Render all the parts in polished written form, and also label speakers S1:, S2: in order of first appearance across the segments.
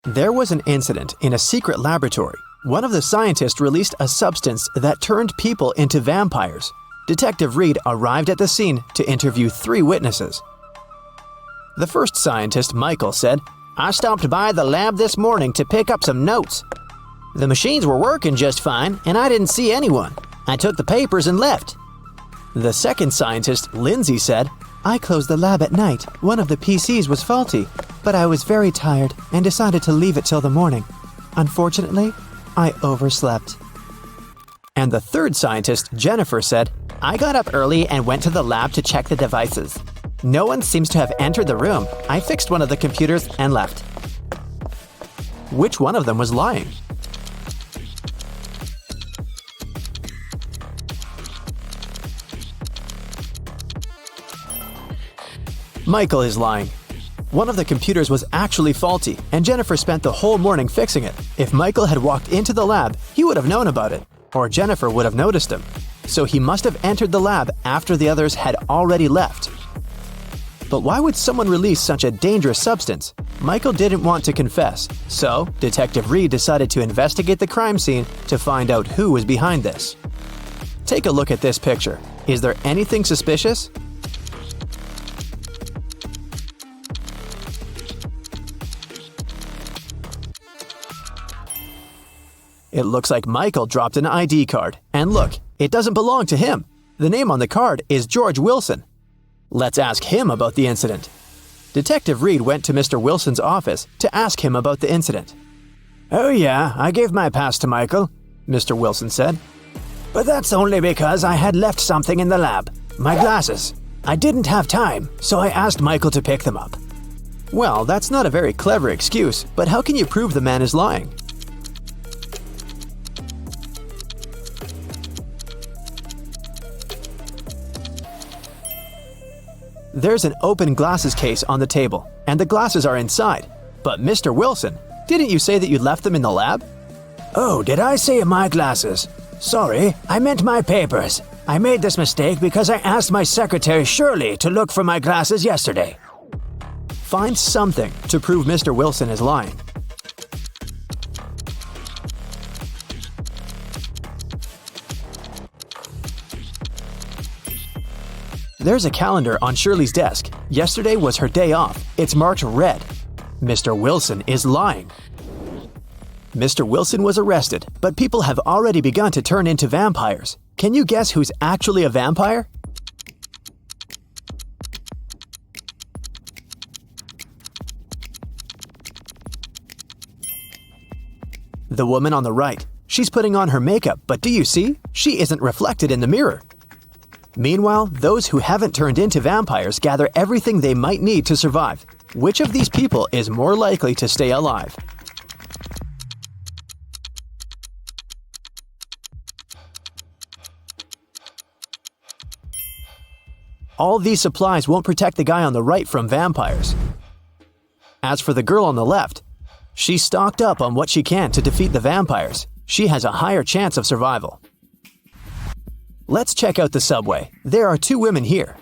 S1: There was an incident in a secret laboratory. One of the scientists released a substance that turned people into vampires. Detective Reed arrived at the scene to interview 3 witnesses. The first scientist, Michael, said, "I stopped by the lab this morning to pick up some notes. The machines were working just fine, and I didn't see anyone. I took the papers and left." The second scientist, Lindsay, said, "I closed the lab at night. One of the PCs was faulty, but I was very tired and decided to leave it till the morning. Unfortunately, I overslept." And the third scientist, Jennifer, said, "I got up early and went to the lab to check the devices. No one seems to have entered the room. I fixed one of the computers and left." Which one of them was lying? Michael is lying. One of the computers was actually faulty, and Jennifer spent the whole morning fixing it. If Michael had walked into the lab, he would have known about it, or Jennifer would have noticed him. So he must have entered the lab after the others had already left. But why would someone release such a dangerous substance? Michael didn't want to confess, so Detective Reed decided to investigate the crime scene to find out who was behind this. Take a look at this picture. Is there anything suspicious? It looks like Michael dropped an ID card. And look, it doesn't belong to him. The name on the card is George Wilson. Let's ask him about the incident. Detective Reed went to Mr. Wilson's office to ask him about the incident.
S2: "Oh yeah, I gave my pass to Michael," Mr. Wilson said. "But that's only because I had left something in the lab. My glasses. I didn't have time, so I asked Michael to pick them up."
S1: Well, that's not a very clever excuse, but how can you prove the man is lying? There's an open glasses case on the table, and the glasses are inside. But Mr. Wilson, didn't you say that you left them in the lab?
S2: "Oh, did I say my glasses? Sorry, I meant my papers. I made this mistake because I asked my secretary Shirley to look for my glasses yesterday."
S1: Find something to prove Mr. Wilson is lying. There's a calendar on Shirley's desk. Yesterday was her day off. It's marked red. Mr. Wilson is lying. Mr. Wilson was arrested, but people have already begun to turn into vampires. Can you guess who's actually a vampire? The woman on the right. She's putting on her makeup, but do you see? She isn't reflected in the mirror. Meanwhile, those who haven't turned into vampires gather everything they might need to survive. Which of these people is more likely to stay alive? All these supplies won't protect the guy on the right from vampires. As for the girl on the left, she's stocked up on what she can to defeat the vampires. She has a higher chance of survival. Let's check out the subway. There are 2 women here.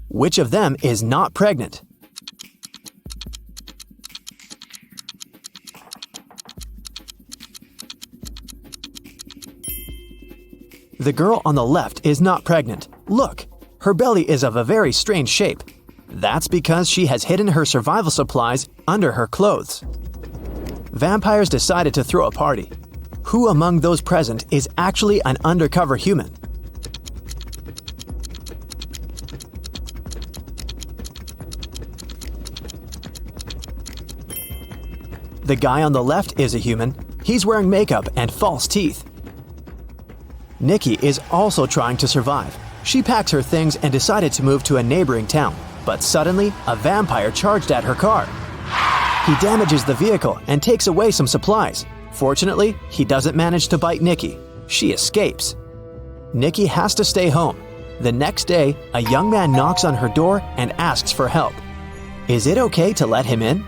S1: Which of them is not pregnant? The girl on the left is not pregnant. Look, her belly is of a very strange shape. That's because she has hidden her survival supplies under her clothes. Vampires decided to throw a party. Who among those present is actually an undercover human? The guy on the left is a human. He's wearing makeup and false teeth. Nikki is also trying to survive. She packs her things and decided to move to a neighboring town. But suddenly, a vampire charged at her car. He damages the vehicle and takes away some supplies. Fortunately, he doesn't manage to bite Nikki. She escapes. Nikki has to stay home. The next day, a young man knocks on her door and asks for help. Is it okay to let him in?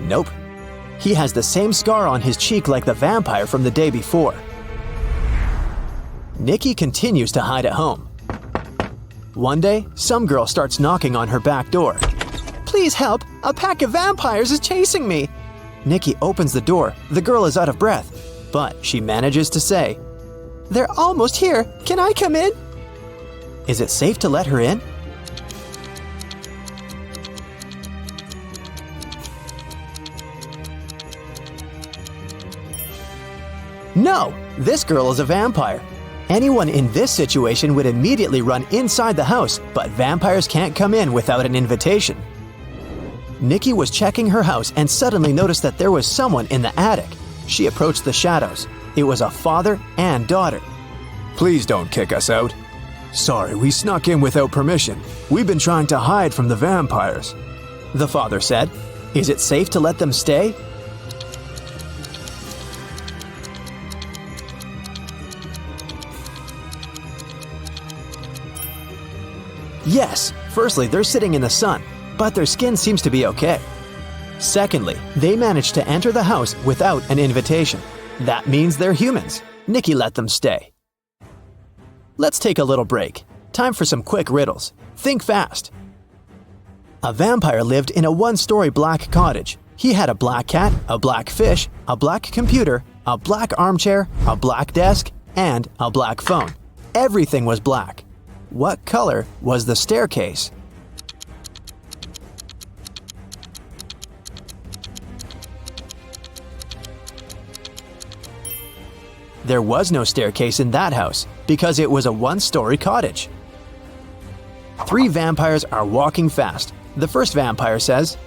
S1: Nope. He has the same scar on his cheek like the vampire from the day before. Nikki continues to hide at home. One day, some girl starts knocking on her back door.
S2: Please help! A pack of vampires is chasing me!
S1: Nikki opens the door. The girl is out of breath, but she manages to say,
S2: They're almost here! Can I come in?
S1: Is it safe to let her in? No! This girl is a vampire. Anyone in this situation would immediately run inside the house, but vampires can't come in without an invitation. Nikki was checking her house and suddenly noticed that there was someone in the attic. She approached the shadows. It was a father and daughter.
S3: Please don't kick us out. Sorry, we snuck in without permission. We've been trying to hide from the vampires.
S1: The father said, Is it safe to let them stay? Yes, firstly, they're sitting in the sun, but their skin seems to be okay. Secondly, they managed to enter the house without an invitation. That means they're humans. Nikki let them stay. Let's take a little break. Time for some quick riddles. Think fast. A vampire lived in a one-story black cottage. He had a black cat, a black fish, a black computer, a black armchair, a black desk, and a black phone. Everything was black. What color was the staircase? There was no staircase in that house because it was a one-story cottage. 3 vampires are walking fast. The first vampire says,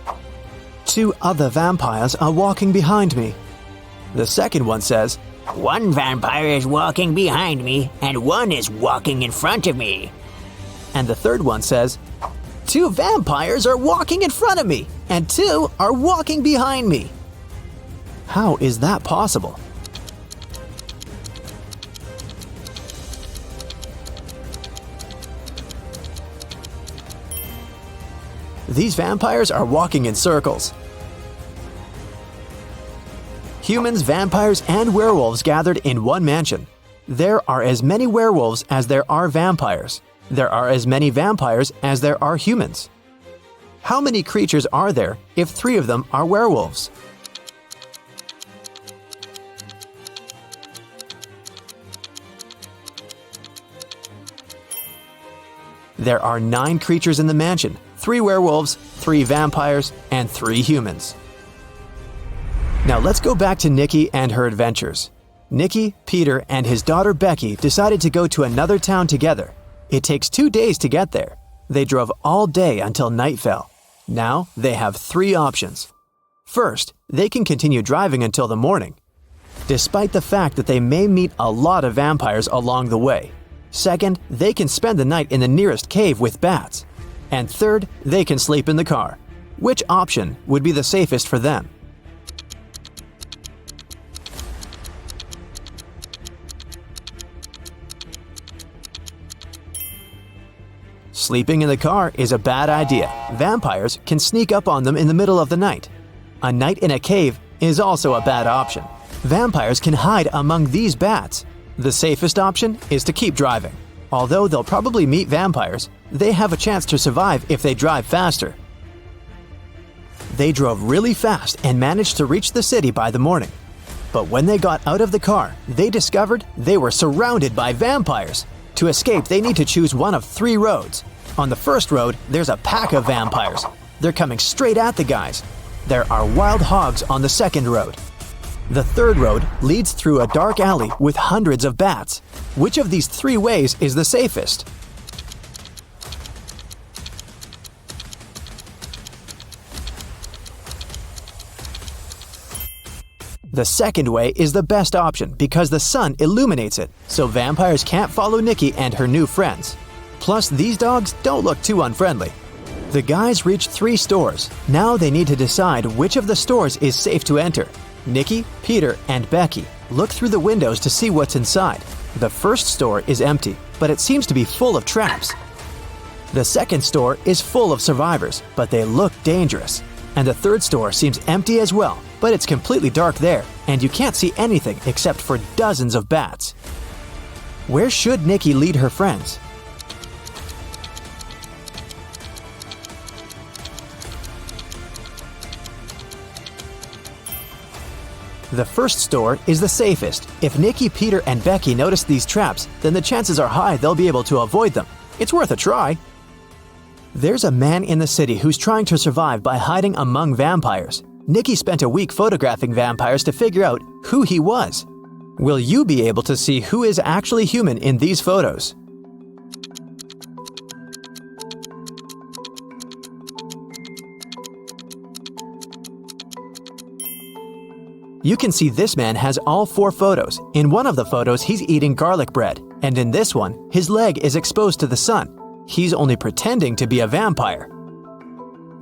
S1: 2 other vampires are walking behind me. The second one says,
S4: 1 vampire is walking behind me, and 1 is walking in front of me.
S1: And the third one says, 2 vampires are walking in front of me, and 2 are walking behind me. How is that possible? These vampires are walking in circles. Humans, vampires, and werewolves gathered in one mansion. There are as many werewolves as there are vampires. There are as many vampires as there are humans. How many creatures are there if 3 of them are werewolves? There are 9 creatures in the mansion, 3 werewolves, 3 vampires, and 3 humans. Now let's go back to Nikki and her adventures. Nikki, Peter, and his daughter Becky decided to go to another town together. It takes 2 days to get there. They drove all day until night fell. Now they have 3 options. First, they can continue driving until the morning, despite the fact that they may meet a lot of vampires along the way. Second, they can spend the night in the nearest cave with bats. And third, they can sleep in the car. Which option would be the safest for them? Sleeping in the car is a bad idea. Vampires can sneak up on them in the middle of the night. A night in a cave is also a bad option. Vampires can hide among these bats. The safest option is to keep driving. Although they'll probably meet vampires, they have a chance to survive if they drive faster. They drove really fast and managed to reach the city by the morning. But when they got out of the car, they discovered they were surrounded by vampires. To escape, they need to choose one of 3 roads. On the first road, there's a pack of vampires. They're coming straight at the guys. There are wild hogs on the second road. The third road leads through a dark alley with hundreds of bats. Which of these 3 ways is the safest? The second way is the best option because the sun illuminates it, so vampires can't follow Nikki and her new friends. Plus, these dogs don't look too unfriendly. The guys reach 3 stores. Now they need to decide which of the stores is safe to enter. Nikki, Peter, and Becky look through the windows to see what's inside. The first store is empty, but it seems to be full of traps. The second store is full of survivors, but they look dangerous. And the third store seems empty as well, but it's completely dark there, and you can't see anything except for dozens of bats. Where should Nikki lead her friends? The first store is the safest. If Nikki, Peter, and Becky notice these traps, then the chances are high they'll be able to avoid them. It's worth a try. There's a man in the city who's trying to survive by hiding among vampires. Nikki spent a week photographing vampires to figure out who he was. Will you be able to see who is actually human in these photos? You can see this man has all 4 photos. In one of the photos, he's eating garlic bread, and in this one, his leg is exposed to the sun. He's only pretending to be a vampire.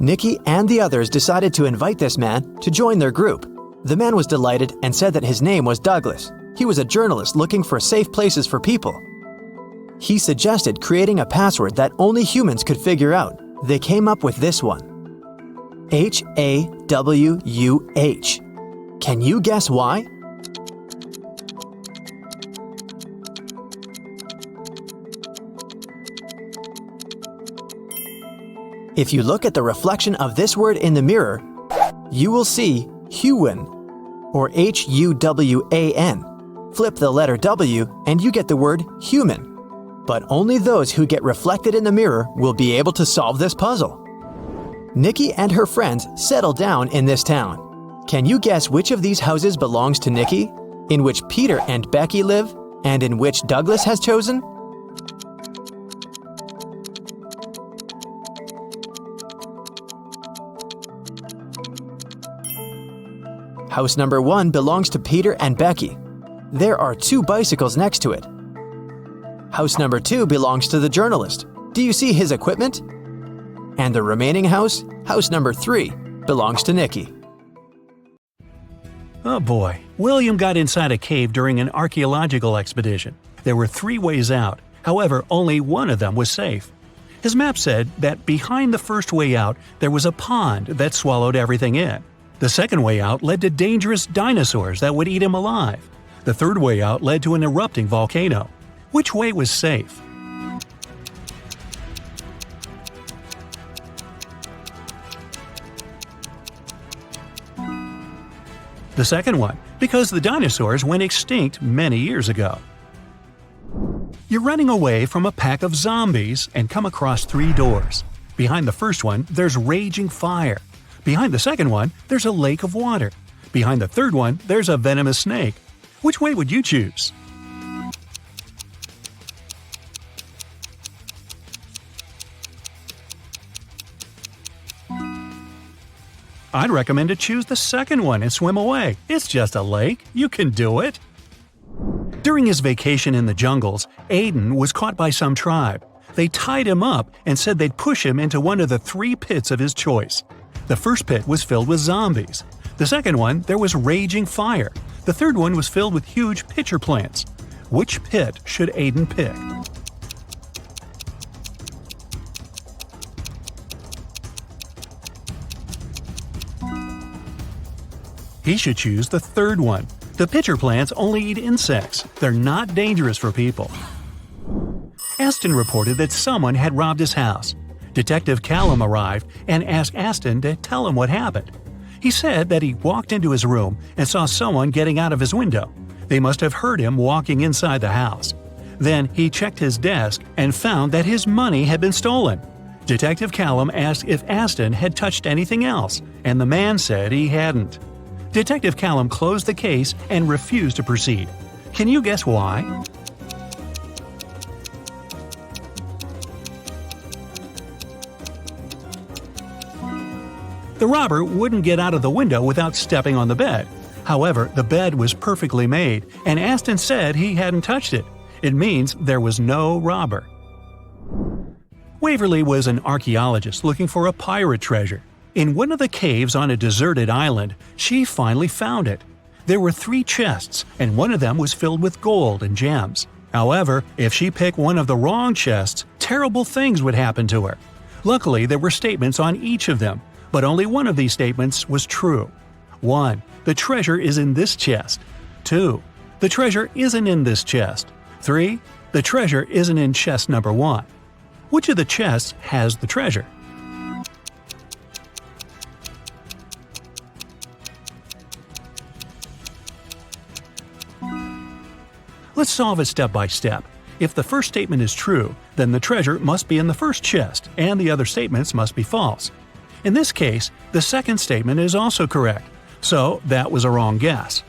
S1: Nikki and the others decided to invite this man to join their group. The man was delighted and said that his name was Douglas. He was a journalist looking for safe places for people. He suggested creating a password that only humans could figure out. They came up with this one: HAWUH. Can you guess why? If you look at the reflection of this word in the mirror, you will see Huwan, or Huwan. Flip the letter W and you get the word human. But only those who get reflected in the mirror will be able to solve this puzzle. Nikki and her friends settle down in this town. Can you guess which of these houses belongs to Nikki, in which Peter and Becky live, and in which Douglas has chosen? House number 1 belongs to Peter and Becky. There are 2 bicycles next to it. House number 2 belongs to the journalist. Do you see his equipment? And the remaining house, house number 3, belongs to Nikki.
S5: Oh boy, William got inside a cave during an archaeological expedition. There were 3 ways out, however, only one of them was safe. His map said that behind the first way out there was a pond that swallowed everything in. The second way out led to dangerous dinosaurs that would eat him alive. The third way out led to an erupting volcano. Which way was safe? The second one, because the dinosaurs went extinct many years ago. You're running away from a pack of zombies and come across 3 doors. Behind the first one, there's raging fire. Behind the second one, there's a lake of water. Behind the third one, there's a venomous snake. Which way would you choose? I'd recommend to choose the second one and swim away. It's just a lake. You can do it. During his vacation in the jungles, Aiden was caught by some tribe. They tied him up and said they'd push him into one of the 3 pits of his choice. The first pit was filled with zombies. The second one, there was raging fire. The third one was filled with huge pitcher plants. Which pit should Aiden pick? He should choose the third one. The pitcher plants only eat insects. They're not dangerous for people. Aston reported that someone had robbed his house. Detective Callum arrived and asked Aston to tell him what happened. He said that he walked into his room and saw someone getting out of his window. They must have heard him walking inside the house. Then he checked his desk and found that his money had been stolen. Detective Callum asked if Aston had touched anything else, and the man said he hadn't. Detective Callum closed the case and refused to proceed. Can you guess why? The robber wouldn't get out of the window without stepping on the bed. However, the bed was perfectly made, and Aston said he hadn't touched it. It means there was no robber. Waverly was an archaeologist looking for a pirate treasure. In one of the caves on a deserted island, she finally found it. There were 3 chests, and one of them was filled with gold and gems. However, if she picked one of the wrong chests, terrible things would happen to her. Luckily, there were statements on each of them, but only one of these statements was true. 1. The treasure is in this chest. 2. The treasure isn't in this chest. 3. The treasure isn't in chest number 1. Which of the chests has the treasure? solve it step by step. If the first statement is true, then the treasure must be in the first chest, and the other statements must be false. In this case, the second statement is also correct, so that was a wrong guess.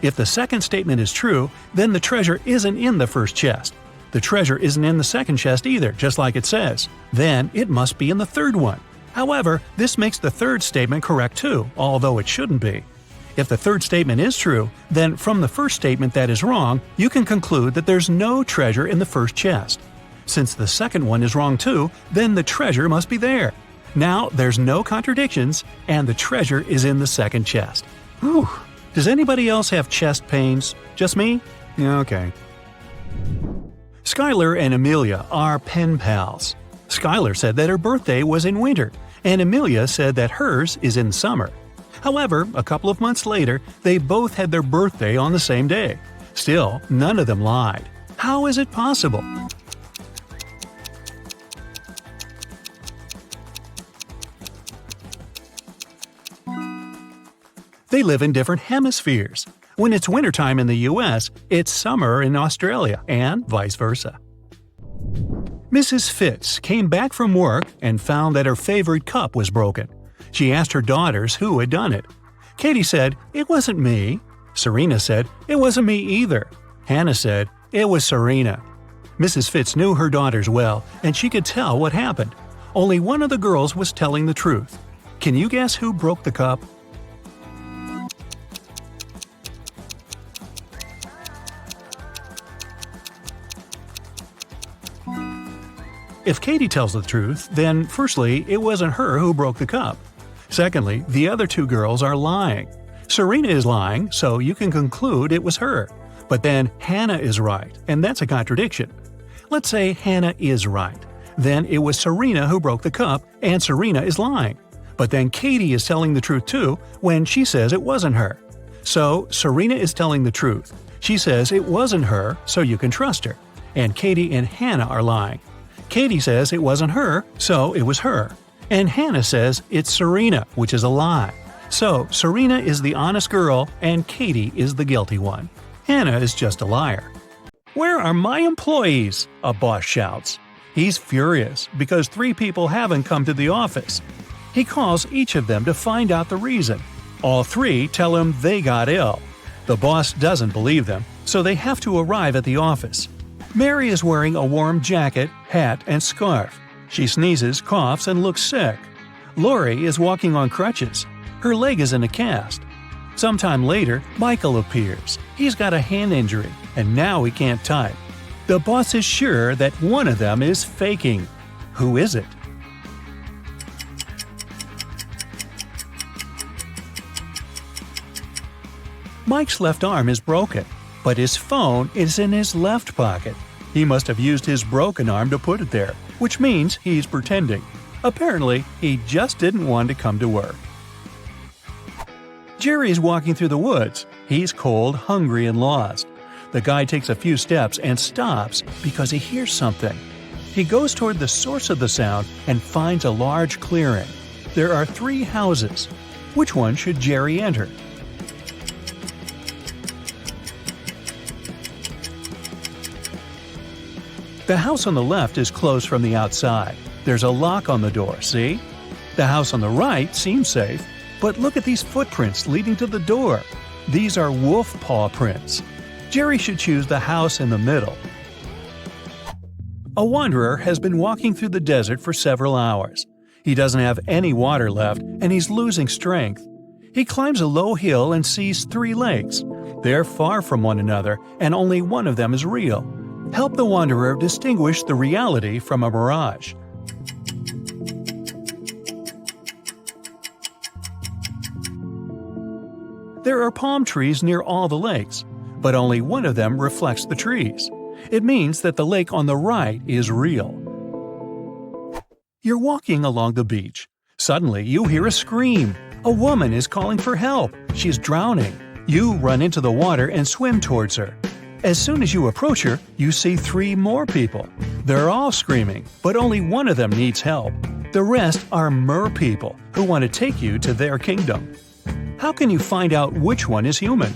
S5: If the second statement is true, then the treasure isn't in the first chest. The treasure isn't in the second chest either, just like it says. Then it must be in the third one. However, this makes the third statement correct too, although it shouldn't be. If the third statement is true, then from the first statement that is wrong, you can conclude that there's no treasure in the first chest. Since the second one is wrong too, then the treasure must be there. Now there's no contradictions, and the treasure is in the second chest. Whew. Does anybody else have chest pains? Just me? Okay. Skylar and Amelia are pen pals. Skylar said that her birthday was in winter, and Amelia said that hers is in summer. However, a couple of months later, they both had their birthday on the same day. Still, none of them lied. How is it possible? They live in different hemispheres. When it's wintertime in the US, it's summer in Australia, and vice versa. Mrs. Fitz came back from work and found that her favorite cup was broken. She asked her daughters who had done it. Katie said, "It wasn't me." Serena said, "It wasn't me either." Hannah said, "It was Serena." Mrs. Fitz knew her daughters well, and she could tell what happened. Only one of the girls was telling the truth. Can you guess who broke the cup? If Katie tells the truth, then firstly, it wasn't her who broke the cup. Secondly, the other two girls are lying. Serena is lying, so you can conclude it was her. But then Hannah is right, and that's a contradiction. Let's say Hannah is right. Then it was Serena who broke the cup, and Serena is lying. But then Katie is telling the truth too when she says it wasn't her. So Serena is telling the truth. She says it wasn't her, so you can trust her. And Katie and Hannah are lying. Katie says it wasn't her, so it was her. And Hannah says it's Serena, which is a lie. So Serena is the honest girl, and Katie is the guilty one. Hannah is just a liar. "Where are my employees?" a boss shouts. He's furious because 3 people haven't come to the office. He calls each of them to find out the reason. All 3 tell him they got ill. The boss doesn't believe them, so they have to arrive at the office. Mary is wearing a warm jacket, hat, and scarf. She sneezes, coughs, and looks sick. Lori is walking on crutches. Her leg is in a cast. Sometime later, Michael appears. He's got a hand injury, and now he can't type. The boss is sure that one of them is faking. Who is it? Mike's left arm is broken, but his phone is in his left pocket. He must have used his broken arm to put it there, which means he's pretending. Apparently, he just didn't want to come to work. Jerry's walking through the woods. He's cold, hungry, and lost. The guy takes a few steps and stops because he hears something. He goes toward the source of the sound and finds a large clearing. There are 3 houses. Which one should Jerry enter? The house on the left is closed from the outside. There's a lock on the door, see? The house on the right seems safe, but look at these footprints leading to the door. These are wolf paw prints. Jerry should choose the house in the middle. A wanderer has been walking through the desert for several hours. He doesn't have any water left, and he's losing strength. He climbs a low hill and sees 3 lakes. They're far from one another, and only one of them is real. Help the wanderer distinguish the reality from a mirage. There are palm trees near all the lakes, but only one of them reflects the trees. It means that the lake on the right is real. You're walking along the beach. Suddenly, you hear a scream. A woman is calling for help. She's drowning. You run into the water and swim towards her. As soon as you approach her, you see 3 more people. They're all screaming, but only one of them needs help. The rest are mer people who want to take you to their kingdom. How can you find out which one is human?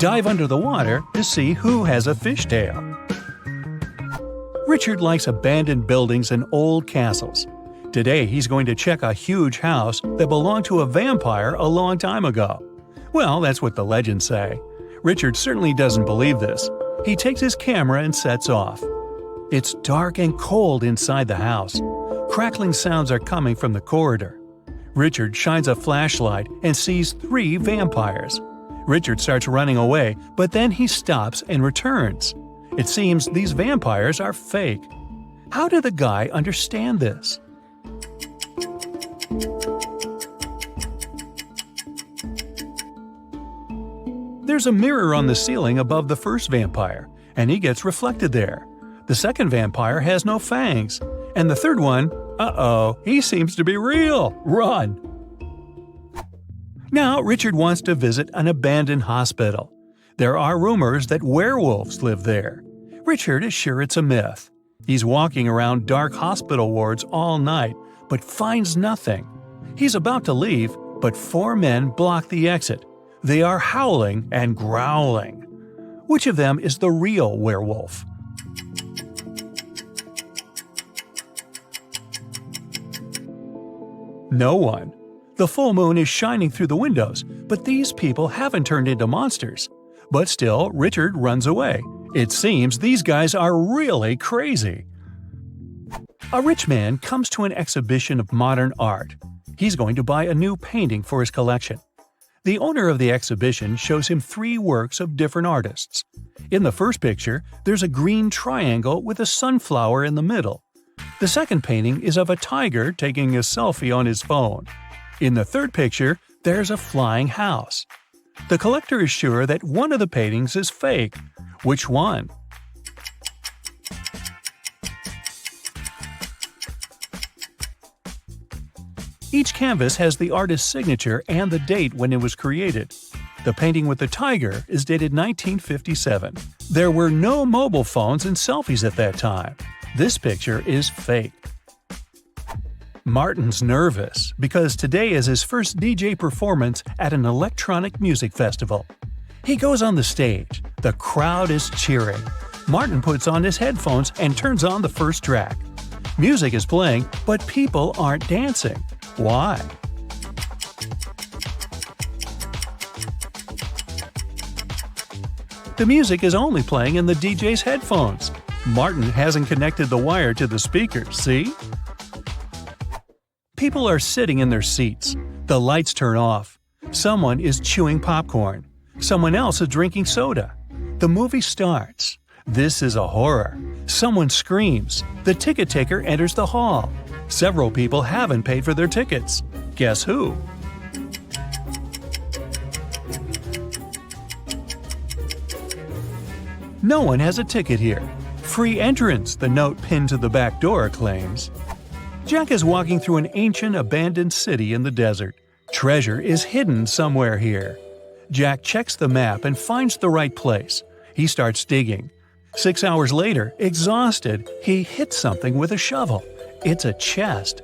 S5: Dive under the water to see who has a fishtail. Richard likes abandoned buildings and old castles. Today he's going to check a huge house that belonged to a vampire a long time ago. Well, that's what the legends say. Richard certainly doesn't believe this. He takes his camera and sets off. It's dark and cold inside the house. Crackling sounds are coming from the corridor. Richard shines a flashlight and sees 3 vampires. Richard starts running away, but then he stops and returns. It seems these vampires are fake. How did the guy understand this? There's a mirror on the ceiling above the first vampire, and he gets reflected there. The second vampire has no fangs, and the third one, he seems to be real. Run! Now Richard wants to visit an abandoned hospital. There are rumors that werewolves live there. Richard is sure it's a myth. He's walking around dark hospital wards all night, but finds nothing. He's about to leave, but 4 men block the exit. They are howling and growling. Which of them is the real werewolf? No one. The full moon is shining through the windows, but these people haven't turned into monsters. But still, Richard runs away. It seems these guys are really crazy. A rich man comes to an exhibition of modern art. He's going to buy a new painting for his collection. The owner of the exhibition shows him 3 works of different artists. In the first picture, there's a green triangle with a sunflower in the middle. The second painting is of a tiger taking a selfie on his phone. In the third picture, there's a flying house. The collector is sure that one of the paintings is fake. Which one? Each canvas has the artist's signature and the date when it was created. The painting with the tiger is dated 1957. There were no mobile phones and selfies at that time. This picture is fake. Martin's nervous because today is his first DJ performance at an electronic music festival. He goes on the stage. The crowd is cheering. Martin puts on his headphones and turns on the first track. Music is playing, but people aren't dancing. Why? The music is only playing in the DJ's headphones. Martin hasn't connected the wire to the speaker, see? People are sitting in their seats. The lights turn off. Someone is chewing popcorn. Someone else is drinking soda. The movie starts. This is a horror. Someone screams. The ticket taker enters the hall. Several people haven't paid for their tickets. Guess who? No one has a ticket here. Free entrance, the note pinned to the back door claims. Jack is walking through an ancient abandoned city in the desert. Treasure is hidden somewhere here. Jack checks the map and finds the right place. He starts digging. 6 hours later, exhausted, he hits something with a shovel. It's a chest.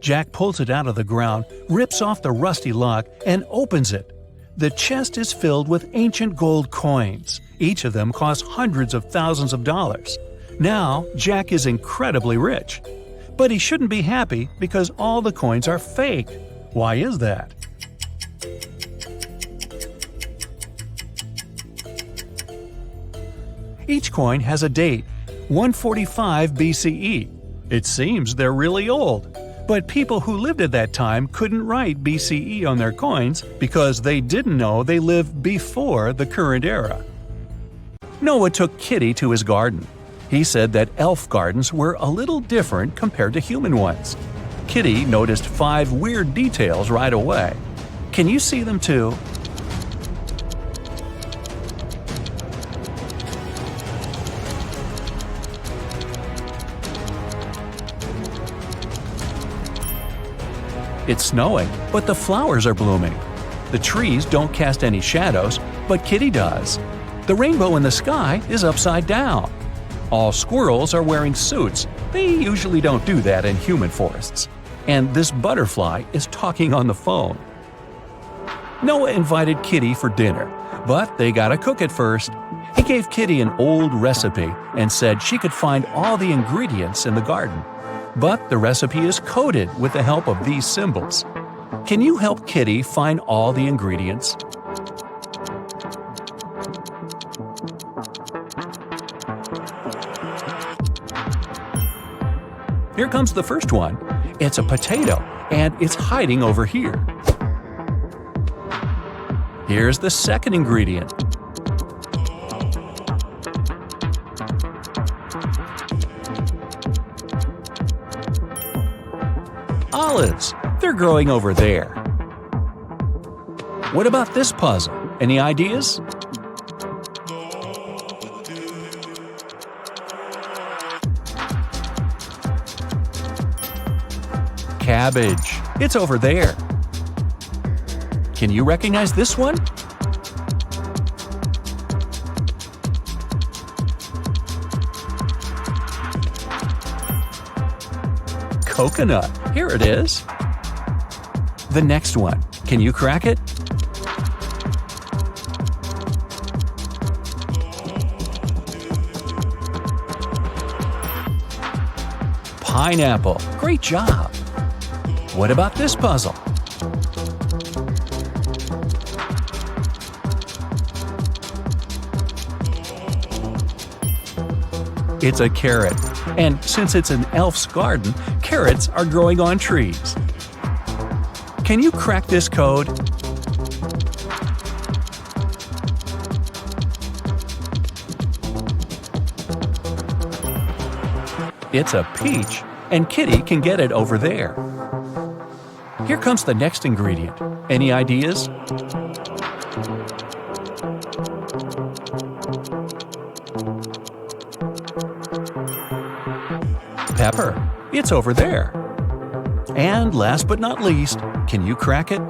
S5: Jack pulls it out of the ground, rips off the rusty lock, and opens it. The chest is filled with ancient gold coins. Each of them costs hundreds of thousands of dollars. Now, Jack is incredibly rich. But he shouldn't be happy because all the coins are fake. Why is that? Each coin has a date, 145 BCE. It seems they're really old. But people who lived at that time couldn't write BCE on their coins because they didn't know they lived before the current era. Noah took Kitty to his garden. He said that elf gardens were a little different compared to human ones. Kitty noticed 5 weird details right away. Can you see them too? It's snowing, but the flowers are blooming. The trees don't cast any shadows, but Kitty does. The rainbow in the sky is upside down. All squirrels are wearing suits. They usually don't do that in human forests. And this butterfly is talking on the phone. Noah invited Kitty for dinner, But they gotta cook it first. He gave Kitty an old recipe and said she could find all the ingredients in the garden. But the recipe is coded with the help of these symbols. Can you help Kitty find all the ingredients? Here comes the first one. It's a potato, and it's hiding over here. Here's the second ingredient. Olives. They're growing over there. What about this puzzle? Any ideas? Cabbage. It's over there. Can you recognize this one? Coconut. Here it is. The next one. Can you crack it? Pineapple. Great job. What about this puzzle? It's a carrot. And since it's an elf's garden, carrots are growing on trees. Can you crack this code? It's a peach, and Kitty can get it over there. Here comes the next ingredient. Any ideas? Pepper. It's over there. And last but not least, can you crack it?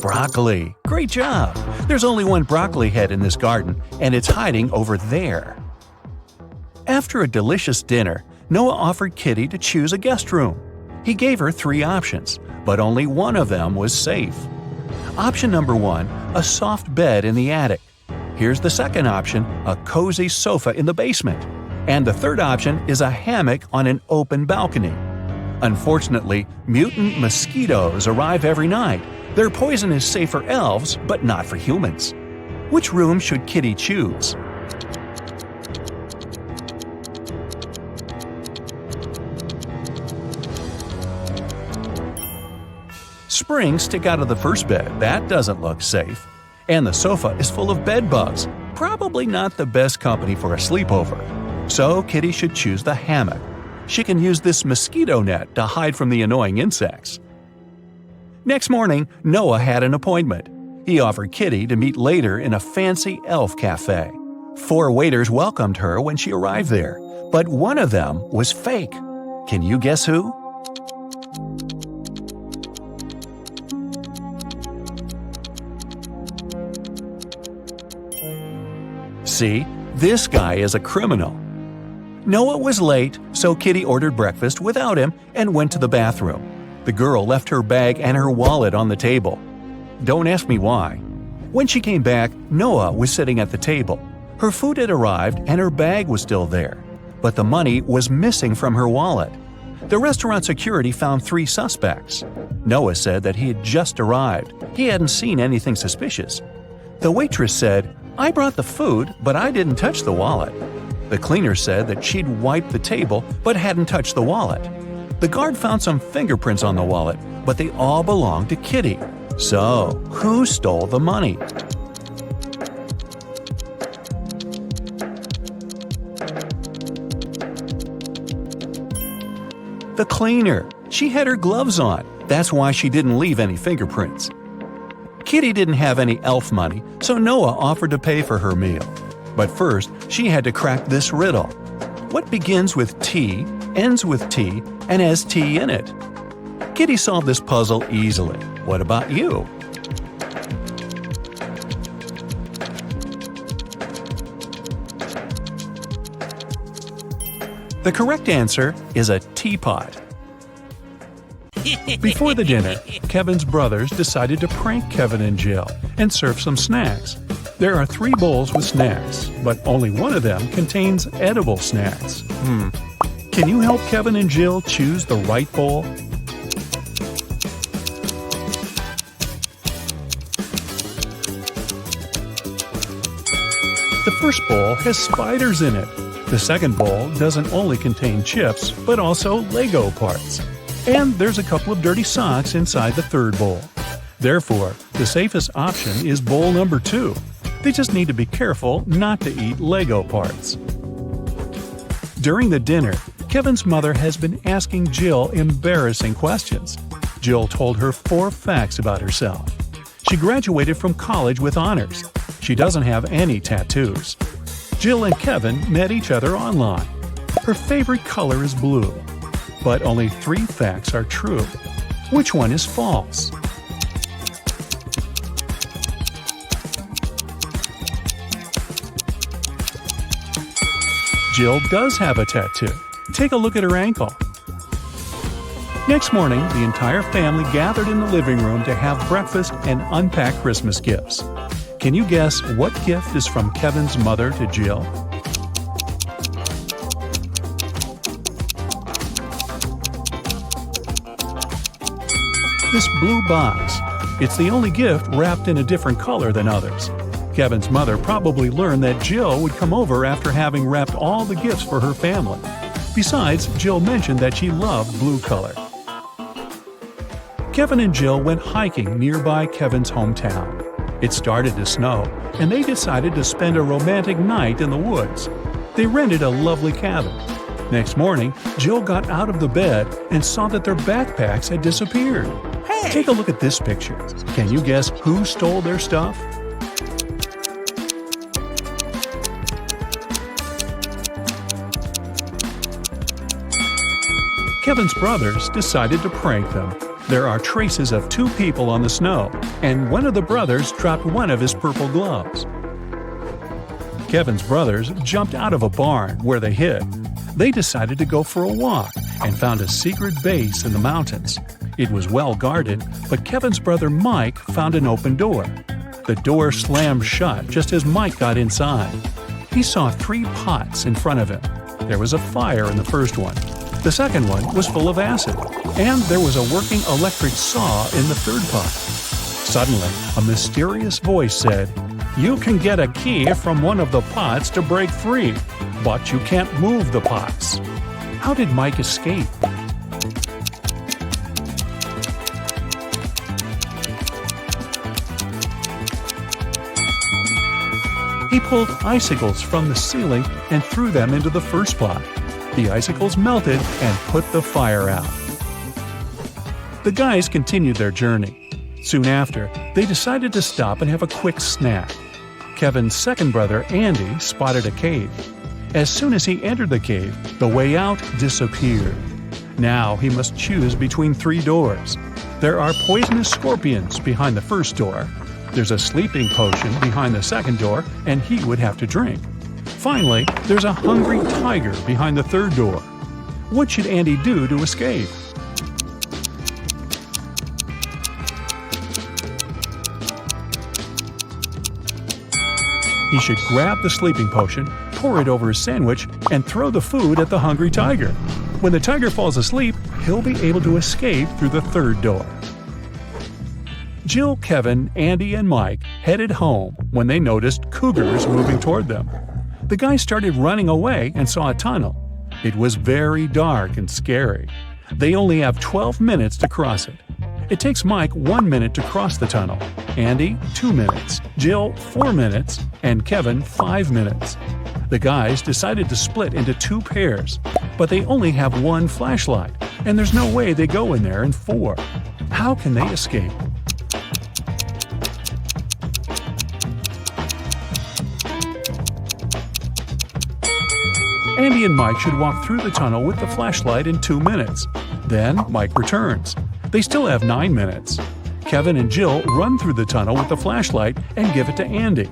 S5: Broccoli. Great job. There's only one broccoli head in this garden, and it's hiding over there. After a delicious dinner, Noah offered Kitty to choose a guest room. He gave her 3 options, but only one of them was safe. Option number 1, a soft bed in the attic. Here's the second option, a cozy sofa in the basement. And the third option is a hammock on an open balcony. Unfortunately, mutant mosquitoes arrive every night. Their poison is safe for elves, but not for humans. Which room should Kitty choose? Springs stick out of the first bed. That doesn't look safe. And the sofa is full of bed bugs. Probably not the best company for a sleepover. So Kitty should choose the hammock. She can use this mosquito net to hide from the annoying insects. Next morning, Noah had an appointment. He offered Kitty to meet later in a fancy elf cafe. 4 waiters welcomed her when she arrived there, but one of them was fake. Can you guess who? See, this guy is a criminal. Noah was late, so Kitty ordered breakfast without him and went to the bathroom. The girl left her bag and her wallet on the table. Don't ask me why. When she came back, Noah was sitting at the table. Her food had arrived and her bag was still there, but the money was missing from her wallet. The restaurant security found 3 suspects. Noah said that he had just arrived. He hadn't seen anything suspicious. The waitress said, "I brought the food, but I didn't touch the wallet." The cleaner said that she'd wiped the table but hadn't touched the wallet. The guard found some fingerprints on the wallet, but they all belonged to Kitty. So, who stole the money? The cleaner. She had her gloves on. That's why she didn't leave any fingerprints. Kitty didn't have any elf money, so Noah offered to pay for her meal. But first, she had to crack this riddle. What begins with T, ends with T, and has T in it? Kitty solved this puzzle easily. What about you? The correct answer is a teapot. Before the dinner, Kevin's brothers decided to prank Kevin and Jill and serve some snacks. There are 3 bowls with snacks, but only one of them contains edible snacks. Can you help Kevin and Jill choose the right bowl? The first bowl has spiders in it. The second bowl doesn't only contain chips, but also Lego parts. And there's a couple of dirty socks inside the third bowl. Therefore, the safest option is bowl number 2. They just need to be careful not to eat Lego parts. During the dinner, Kevin's mother has been asking Jill embarrassing questions. Jill told her 4 facts about herself. She graduated from college with honors. She doesn't have any tattoos. Jill and Kevin met each other online. Her favorite color is blue. But only 3 facts are true. Which one is false? Jill does have a tattoo. Take a look at her ankle. Next morning, the entire family gathered in the living room to have breakfast and unpack Christmas gifts. Can you guess what gift is from Kevin's mother to Jill? This blue box. It's the only gift wrapped in a different color than others. Kevin's mother probably learned that Jill would come over after having wrapped all the gifts for her family. Besides, Jill mentioned that she loved blue color. Kevin and Jill went hiking nearby Kevin's hometown. It started to snow, and they decided to spend a romantic night in the woods. They rented a lovely cabin. Next morning, Jill got out of the bed and saw that their backpacks had disappeared.
S4: Hey!
S5: Take a look at this picture. Can you guess who stole their stuff? Kevin's brothers decided to prank them. There are traces of 2 people on the snow, and one of the brothers dropped one of his purple gloves. Kevin's brothers jumped out of a barn where they hid. They decided to go for a walk and found a secret base in the mountains. It was well guarded, but Kevin's brother Mike found an open door. The door slammed shut just as Mike got inside. He saw 3 pots in front of him. There was a fire in the first one. The second one was full of acid, and there was a working electric saw in the third pot. Suddenly, a mysterious voice said, "You can get a key from one of the pots to break free, but you can't move the pots." How did Mike escape? He pulled icicles from the ceiling and threw them into the first pot. The icicles melted and put the fire out. The guys continued their journey. Soon after, they decided to stop and have a quick snack. Kevin's second brother, Andy, spotted a cave. As soon as he entered the cave, the way out disappeared. Now he must choose between 3 doors. There are poisonous scorpions behind the first door. There's a sleeping potion behind the second door, and he would have to drink. Finally, there's a hungry tiger behind the third door. What should Andy do to escape? He should grab the sleeping potion, pour it over his sandwich, and throw the food at the hungry tiger. When the tiger falls asleep, he'll be able to escape through the third door. Jill, Kevin, Andy, and Mike headed home when they noticed cougars moving toward them. The guys started running away and saw a tunnel. It was very dark and scary. They only have 12 minutes to cross it. It takes Mike 1 minute to cross the tunnel, Andy 2 minutes, Jill 4 minutes, and Kevin 5 minutes. The guys decided to split into 2 pairs, but they only have 1 flashlight, and there's no way they go in there in 4. How can they escape? Andy and Mike should walk through the tunnel with the flashlight in 2 minutes. Then Mike returns. They still have 9 minutes. Kevin and Jill run through the tunnel with the flashlight and give it to Andy.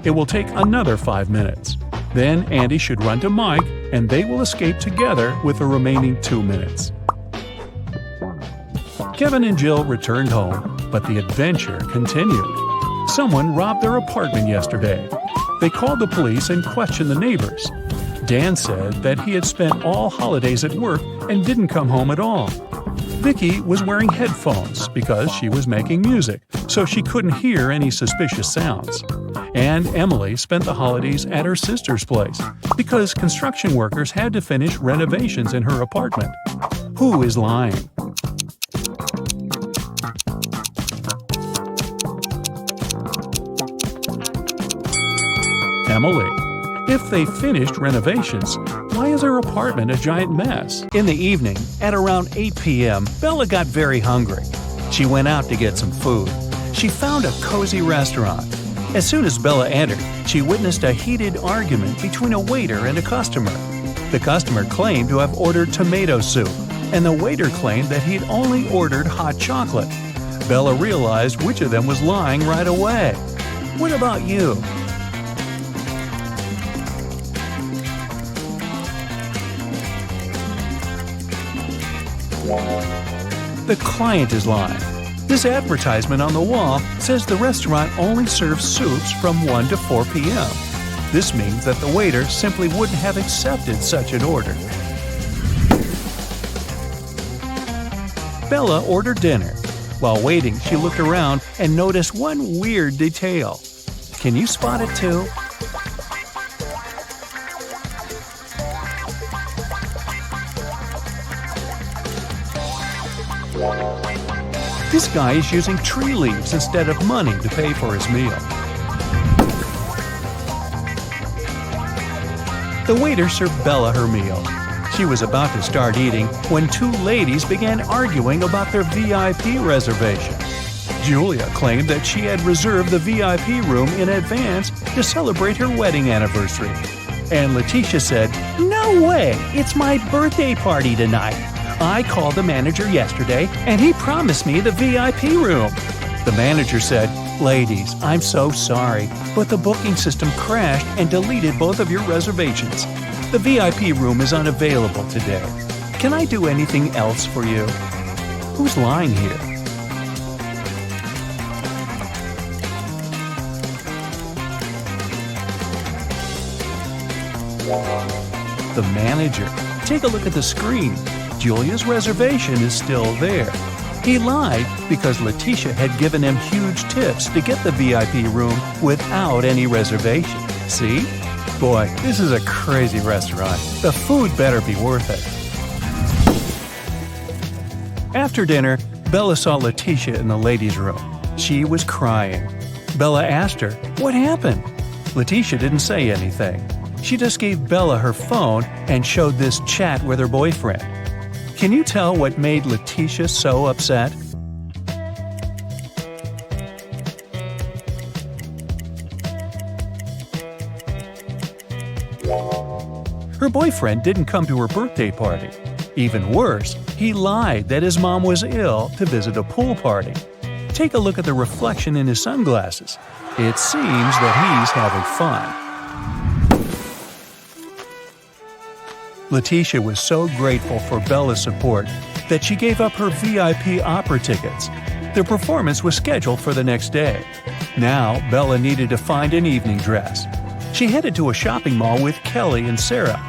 S5: It will take another 5 minutes. Then Andy should run to Mike and they will escape together with the remaining 2 minutes. Kevin and Jill returned home, but the adventure continued. Someone robbed their apartment yesterday. They called the police and questioned the neighbors. Dan said that he had spent all holidays at work and didn't come home at all. Vicky was wearing headphones because she was making music, so she couldn't hear any suspicious sounds. And Emily spent the holidays at her sister's place because construction workers had to finish renovations in her apartment. Who is lying? Emily. If they finished renovations, why is her apartment a giant mess? In the evening, at around 8 p.m., Bella got very hungry. She went out to get some food. She found a cozy restaurant. As soon as Bella entered, she witnessed a heated argument between a waiter and a customer. The customer claimed to have ordered tomato soup, and the waiter claimed that he'd only ordered hot chocolate. Bella realized which of them was lying right away. What about you? The client is lying. This advertisement on the wall says the restaurant only serves soups from 1 to 4 p.m. This means that the waiter simply wouldn't have accepted such an order. Bella ordered dinner. While waiting, she looked around and noticed one weird detail. Can you spot it too? This guy is using tree leaves instead of money to pay for his meal. The waiter served Bella her meal. She was about to start eating when two ladies began arguing about their VIP reservation. Julia claimed that she had reserved the VIP room in advance to celebrate her wedding anniversary. And Letitia said, "No way! It's my birthday party tonight. I called the manager yesterday, and he promised me the VIP room." The manager said, "Ladies, I'm so sorry, but the booking system crashed and deleted both of your reservations. The VIP room is unavailable today. Can I do anything else for you?" Who's lying here? The manager. Take a look at the screen. Julia's reservation is still there. He lied because Letitia had given him huge tips to get the VIP room without any reservation. See? Boy, this is a crazy restaurant. The food better be worth it. After dinner, Bella saw Letitia in the ladies' room. She was crying. Bella asked her, "What happened?" Letitia didn't say anything. She just gave Bella her phone and showed this chat with her boyfriend. Can you tell what made Letitia so upset? Her boyfriend didn't come to her birthday party. Even worse, he lied that his mom was ill to visit a pool party. Take a look at the reflection in his sunglasses. It seems that he's having fun. Letitia was so grateful for Bella's support that she gave up her VIP opera tickets. Their performance was scheduled for the next day. Now, Bella needed to find an evening dress. She headed to a shopping mall with Kelly and Sarah,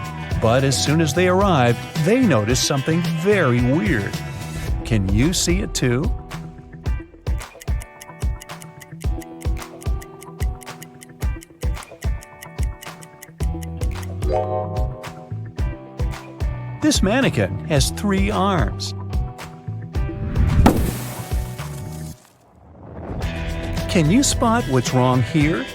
S5: but as soon as they arrived, they noticed something very weird. Can you see it too? This mannequin has 3 arms. Can you spot what's wrong here?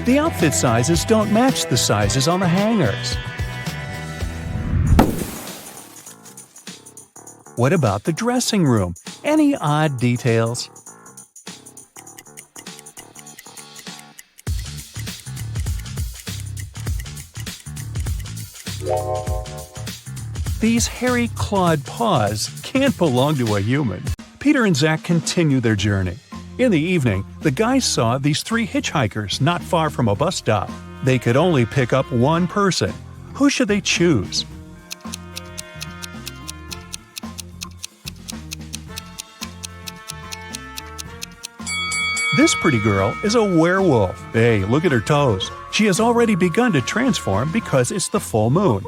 S5: The outfit sizes don't match the sizes on the hangers. What about the dressing room? Any odd details? These hairy clawed paws can't belong to a human. Peter and Zach continue their journey. In the evening, the guys saw these 3 hitchhikers not far from a bus stop. They could only pick up one person. Who should they choose? This pretty girl is a werewolf. Hey, look at her toes. She has already begun to transform because it's the full moon.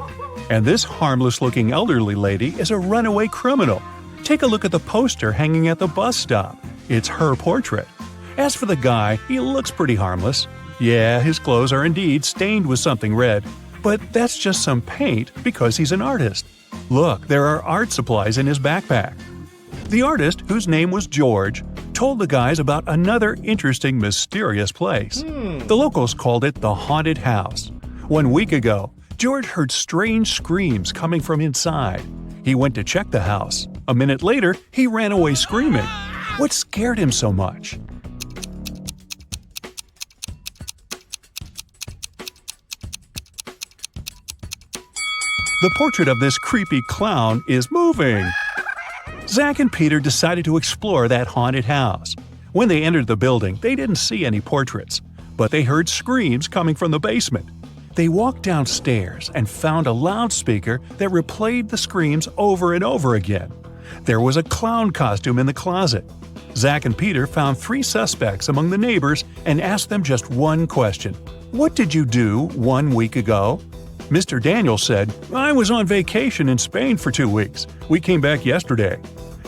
S5: And this harmless-looking elderly lady is a runaway criminal. Take a look at the poster hanging at the bus stop. It's her portrait. As for the guy, he looks pretty harmless. Yeah, his clothes are indeed stained with something red, but that's just some paint because he's an artist. Look, there are art supplies in his backpack. The artist, whose name was George, told the guys about another interesting, mysterious place. The locals called it the Haunted House. 1 week ago, George heard strange screams coming from inside. He went to check the house. A minute later, he ran away screaming. What scared him so much? The portrait of this creepy clown is moving. Zach and Peter decided to explore that haunted house. When they entered the building, they didn't see any portraits, but they heard screams coming from the basement. They walked downstairs and found a loudspeaker that replayed the screams over and over again. There was a clown costume in the closet. Zach and Peter found 3 suspects among the neighbors and asked them just one question. What did you do 1 week ago? Mr. Daniel said, I was on vacation in Spain for 2 weeks. We came back yesterday.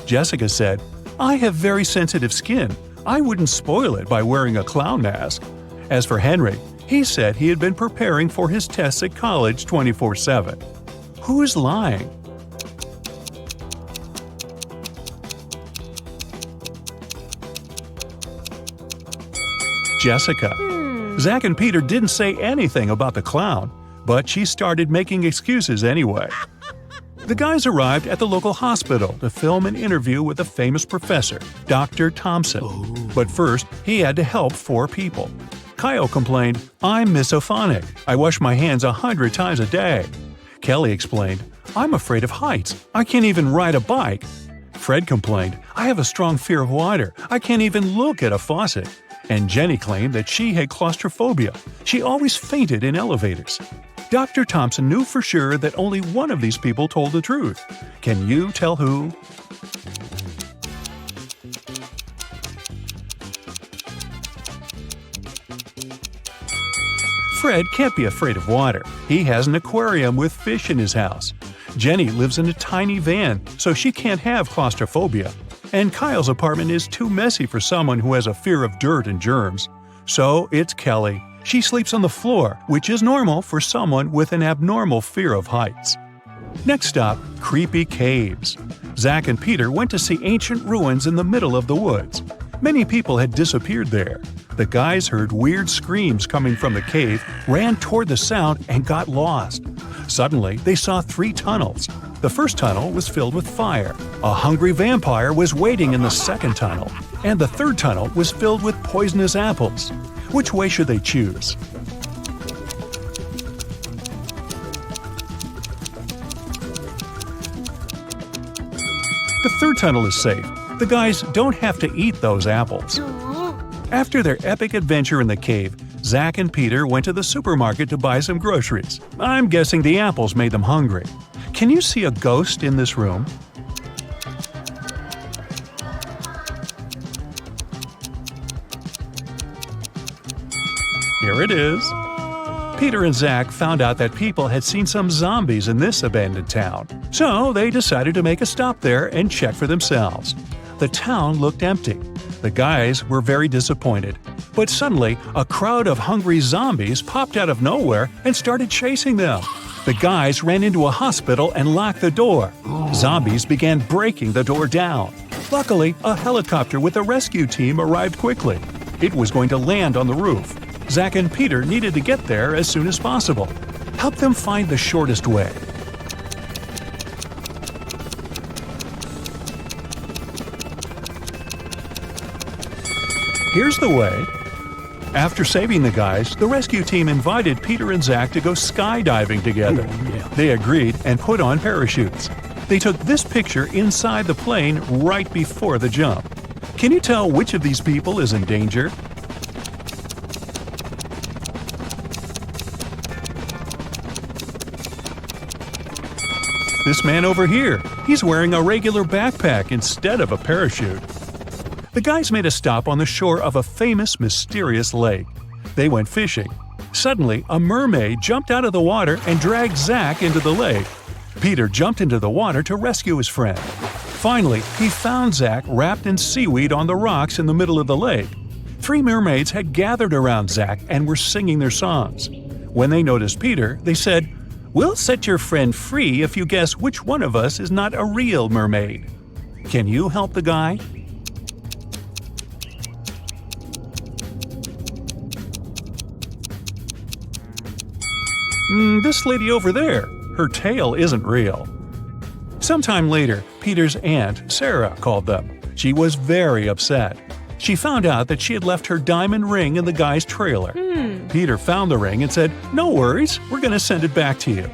S5: Jessica said, I have very sensitive skin. I wouldn't spoil it by wearing a clown mask. As for Henry, he said he had been preparing for his tests at college 24/7. Who's lying? Jessica. Zach and Peter didn't say anything about the clown, but she started making excuses anyway. The guys arrived at the local hospital to film an interview with a famous professor, Dr. Thompson. But first, he had to help 4 people. Kyle complained, I'm misophonic. I wash my hands 100 times a day. Kelly explained, I'm afraid of heights. I can't even ride a bike. Fred complained, I have a strong fear of water. I can't even look at a faucet. And Jenny claimed that she had claustrophobia. She always fainted in elevators. Dr. Thompson knew for sure that only one of these people told the truth. Can you tell who? Fred can't be afraid of water. He has an aquarium with fish in his house. Jenny lives in a tiny van, so she can't have claustrophobia. And Kyle's apartment is too messy for someone who has a fear of dirt and germs. So it's Kelly. She sleeps on the floor, which is normal for someone with an abnormal fear of heights. Next stop, creepy caves. Zach and Peter went to see ancient ruins in the middle of the woods. Many people had disappeared there. The guys heard weird screams coming from the cave, ran toward the sound, and got lost. Suddenly, they saw 3 tunnels. The first tunnel was filled with fire. A hungry vampire was waiting in the second tunnel. And the third tunnel was filled with poisonous apples. Which way should they choose? The third tunnel is safe. The guys don't have to eat those apples. After their epic adventure in the cave, Zach and Peter went to the supermarket to buy some groceries. I'm guessing the apples made them hungry. Can you see a ghost in this room? Here it is. Peter and Zach found out that people had seen some zombies in this abandoned town, so they decided to make a stop there and check for themselves. The town looked empty. The guys were very disappointed, but suddenly a crowd of hungry zombies popped out of nowhere and started chasing them. The guys ran into a hospital and locked the door. Zombies began breaking the door down. Luckily, a helicopter with a rescue team arrived quickly. It was going to land on the roof. Zach and Peter needed to get there as soon as possible. Help them find the shortest way. Here's the way. After saving the guys, the rescue team invited Peter and Zach to go skydiving together. They agreed and put on parachutes. They took this picture inside the plane right before the jump. Can you tell which of these people is in danger? This man over here, he's wearing a regular backpack instead of a parachute. The guys made a stop on the shore of a famous, mysterious lake. They went fishing. Suddenly, a mermaid jumped out of the water and dragged Zach into the lake. Peter jumped into the water to rescue his friend. Finally, he found Zach wrapped in seaweed on the rocks in the middle of the lake. 3 mermaids had gathered around Zach and were singing their songs. When they noticed Peter, they said, "We'll set your friend free if you guess which one of us is not a real mermaid." Can you help the guy? This lady over there, her tail isn't real. Sometime later, Peter's aunt, Sarah, called them. She was very upset. She found out that she had left her diamond ring in the guy's trailer. Peter found the ring and said, "No worries, we're going to send it back to you."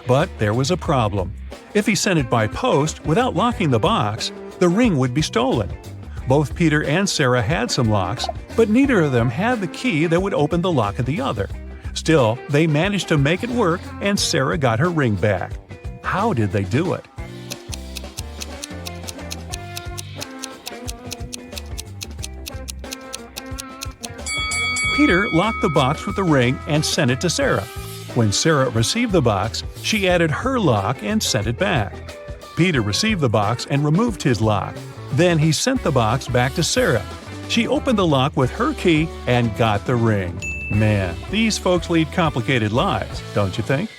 S5: But there was a problem. If he sent it by post without locking the box, the ring would be stolen. Both Peter and Sarah had some locks, but neither of them had the key that would open the lock of the other. Still, they managed to make it work and Sarah got her ring back. How did they do it? Peter locked the box with the ring and sent it to Sarah. When Sarah received the box, she added her lock and sent it back. Peter received the box and removed his lock. Then he sent the box back to Sarah. She opened the lock with her key and got the ring. Man, these folks lead complicated lives, don't you think?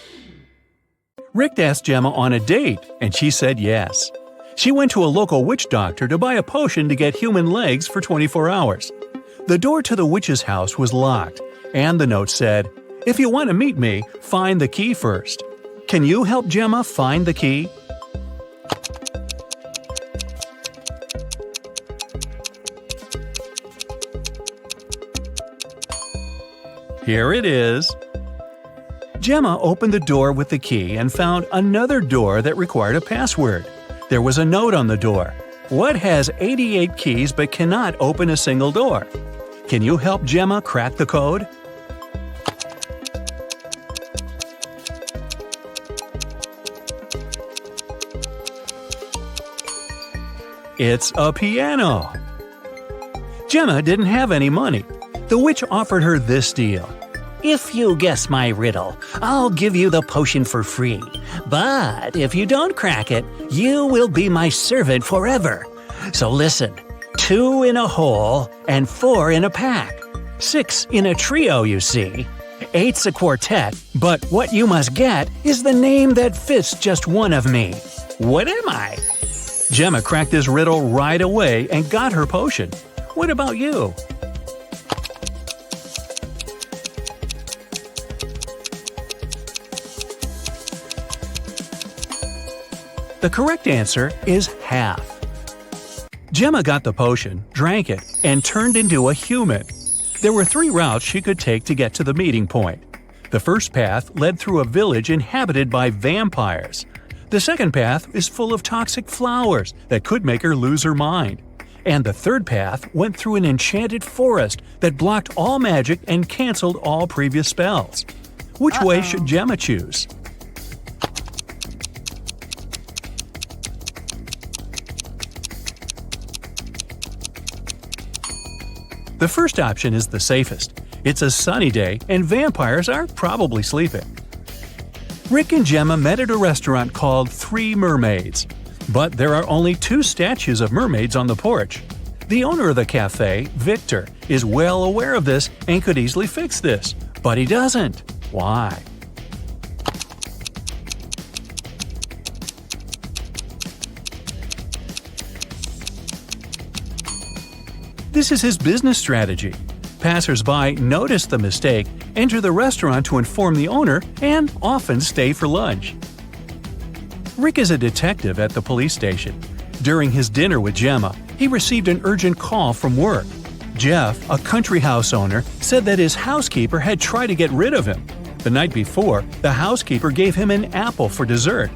S5: Rick asked Gemma on a date, and she said yes. She went to a local witch doctor to buy a potion to get human legs for 24 hours. The door to the witch's house was locked, and the note said, "If you want to meet me, find the key first." Can you help Gemma find the key? Here it is. Gemma opened the door with the key and found another door that required a password. There was a note on the door. What has 88 keys but cannot open a single door? Can you help Gemma crack the code? It's a piano. Gemma didn't have any money. The witch offered her this deal.
S4: If you guess my riddle, I'll give you the potion for free. But if you don't crack it, you will be my servant forever. So listen, 2 in a hole and 4 in a pack. 6 in a trio, you see. 8's a quartet, but what you must get is the name that fits just one of me. What am I?
S5: Gemma cracked this riddle right away and got her potion. What about you? The correct answer is half. Gemma got the potion, drank it, and turned into a human. There were 3 routes she could take to get to the meeting point. The first path led through a village inhabited by vampires. The second path is full of toxic flowers that could make her lose her mind. And the third path went through an enchanted forest that blocked all magic and canceled all previous spells. Which way should Gemma choose? The first option is the safest. It's a sunny day and vampires are probably sleeping. Rick and Gemma met at a restaurant called 3 Mermaids. But there are only 2 statues of mermaids on the porch. The owner of the cafe, Victor, is well aware of this and could easily fix this. But he doesn't. Why? This is his business strategy. Passers-by notice the mistake, enter the restaurant to inform the owner, and often stay for lunch. Rick is a detective at the police station. During his dinner with Gemma, he received an urgent call from work. Jeff, a country house owner, said that his housekeeper had tried to get rid of him. The night before, the housekeeper gave him an apple for dessert.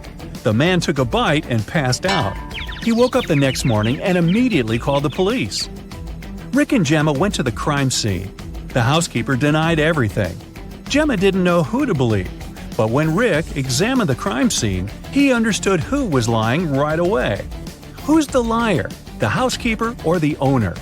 S5: The man took a bite and passed out. He woke up the next morning and immediately called the police. Rick and Gemma went to the crime scene. The housekeeper denied everything. Gemma didn't know who to believe, but when Rick examined the crime scene, he understood who was lying right away. Who's the liar, the housekeeper or the owner?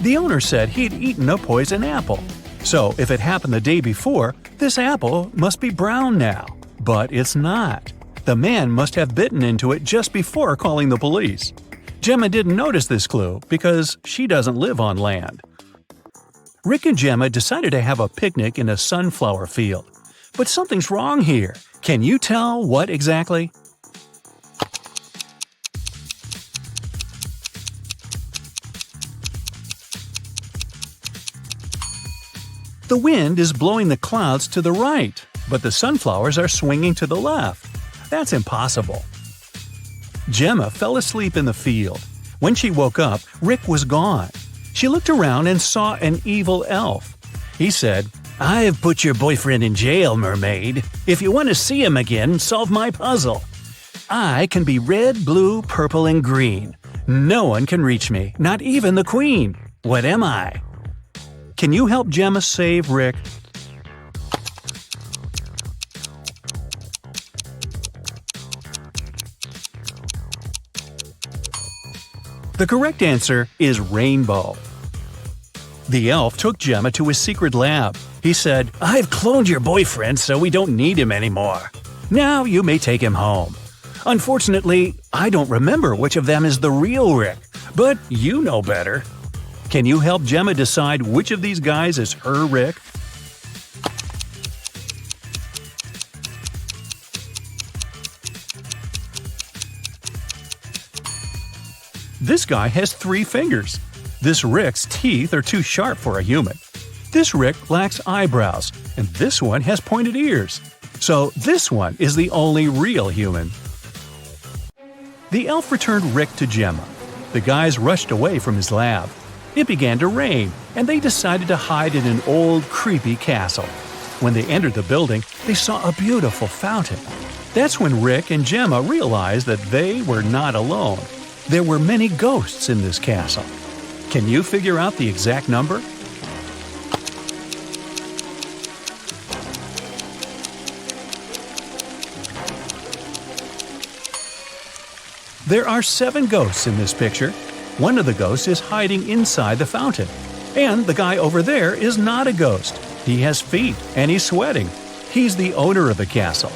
S5: The owner said he'd eaten a poison apple. So if it happened the day before, this apple must be brown now. But it's not. The man must have bitten into it just before calling the police. Gemma didn't notice this clue because she doesn't live on land. Rick and Gemma decided to have a picnic in a sunflower field. But something's wrong here. Can you tell what exactly? The wind is blowing the clouds to the right, but the sunflowers are swinging to the left. That's impossible. Gemma fell asleep in the field. When she woke up, Rick was gone. She looked around and saw an evil elf. He said, "I've put your boyfriend in jail, mermaid. If you want to see him again, solve my puzzle. I can be red, blue, purple, and green. No one can reach me, not even the queen. What am I?" Can you help Gemma save Rick? The correct answer is rainbow. The elf took Gemma to his secret lab. He said, "I've cloned your boyfriend so we don't need him anymore. Now you may take him home. Unfortunately, I don't remember which of them is the real Rick, but you know better." Can you help Gemma decide which of these guys is her Rick? This guy has 3 fingers. This Rick's teeth are too sharp for a human. This Rick lacks eyebrows, and this one has pointed ears. So this one is the only real human. The elf returned Rick to Gemma. The guys rushed away from his lab. It began to rain, and they decided to hide in an old, creepy castle. When they entered the building, they saw a beautiful fountain. That's when Rick and Gemma realized that they were not alone. There were many ghosts in this castle. Can you figure out the exact number? There are 7 ghosts in this picture. One of the ghosts is hiding inside the fountain. And the guy over there is not a ghost. He has feet and he's sweating. He's the owner of the castle.